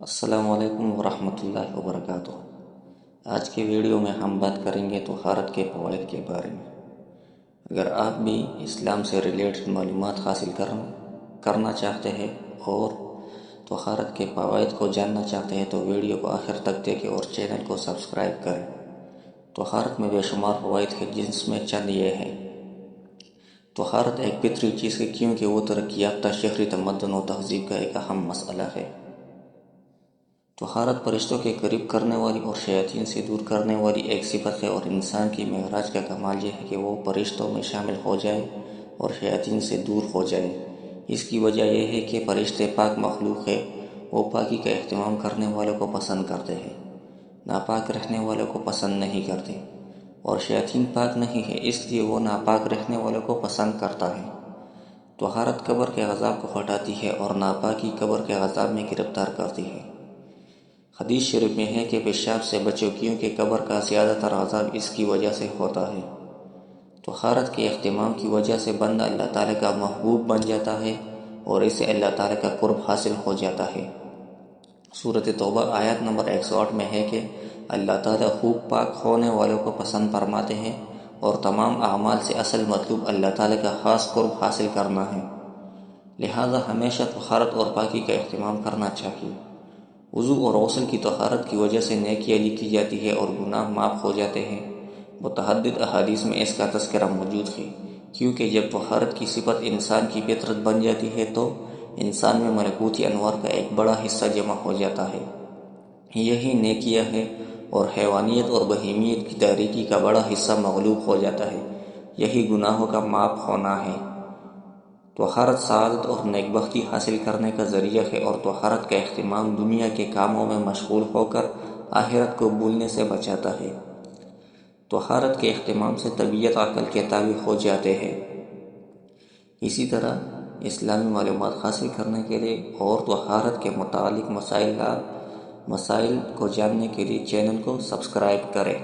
السلام علیکم ورحمۃ اللہ وبرکاتہ۔ آج کی ویڈیو میں ہم بات کریں گے طہارت کے فوائد کے بارے میں۔ اگر آپ بھی اسلام سے ریلیٹڈ معلومات حاصل کرنا چاہتے ہیں اور طہارت کے فوائد کو جاننا چاہتے ہیں تو ویڈیو کو آخر تک دیکھیں اور چینل کو سبسکرائب کریں۔ طہارت میں بے شمار فوائد ہیں، جن میں چند یہ ہیں۔ طہارت ایک فطری چیز ہے کیونکہ وہ ترقی یافتہ شہری تمدن و تہذیب کا ایک اہم مسئلہ ہے۔ طہارت فرشتوں کے قریب کرنے والی اور شیاطین سے دور کرنے والی ایک صفت ہے، اور انسان کی معراج کا کمال یہ ہے کہ وہ فرشتوں میں شامل ہو جائے اور شیاطین سے دور ہو جائے۔ اس کی وجہ یہ ہے کہ فرشتے پاک مخلوق ہیں، وہ پاکی کا اہتمام کرنے والوں کو پسند کرتے ہیں، ناپاک رہنے والوں کو پسند نہیں کرتے، اور شیاطین پاک نہیں ہے اس لیے وہ ناپاک رہنے والوں کو پسند کرتا ہے۔ طہارت قبر کے عذاب کو ہٹاتی ہے اور ناپاکی قبر کے عذاب میں گرفتار کرتی ہے۔ حدیث شریف میں ہے کہ پیشاب سے بچو کیونکہ قبر کا زیادہ تر عذاب اس کی وجہ سے ہوتا ہے۔ طہارت کے اہتمام کی وجہ سے بندہ اللہ تعالیٰ کا محبوب بن جاتا ہے اور اسے اللہ تعالیٰ کا قرب حاصل ہو جاتا ہے۔ سورۃ توبہ آیت نمبر 108 میں ہے کہ اللہ تعالیٰ خوب پاک ہونے والوں کو پسند فرماتے ہیں، اور تمام اعمال سے اصل مطلوب اللہ تعالیٰ کا خاص قرب حاصل کرنا ہے۔ لہٰذا ہمیشہ طہارت اور پاکی کا اہتمام کرنا چاہیے۔ وضو اور غسل کی طہارت کی وجہ سے نیکیاں لکھی جاتی ہے اور گناہ معاف ہو جاتے ہیں۔ متعدد احادیث میں اس کا تذکرہ موجود ہے، کیونکہ جب طہارت کی صفت انسان کی فطرت بن جاتی ہے تو انسان میں ملکوتی انوار کا ایک بڑا حصہ جمع ہو جاتا ہے۔ یہی نیکیاں ہے اور حیوانیت اور بہیمیت کی تاریکی کا بڑا حصہ مغلوب ہو جاتا ہے۔ یہی گناہوں کا معاف ہونا ہے۔ طہارت سعادت اور نیکبختی حاصل کرنے کا ذریعہ ہے، اور طہارت کا اہتمام دنیا کے کاموں میں مشغول ہو کر آخرت کو بھولنے سے بچاتا ہے۔ طہارت کے اہتمام سے طبیعت عقل کے تابع ہو جاتے ہیں۔ اسی طرح اسلامی معلومات حاصل کرنے کے لیے اور طہارت کے متعلق مسائل کو جاننے کے لیے چینل کو سبسکرائب کریں۔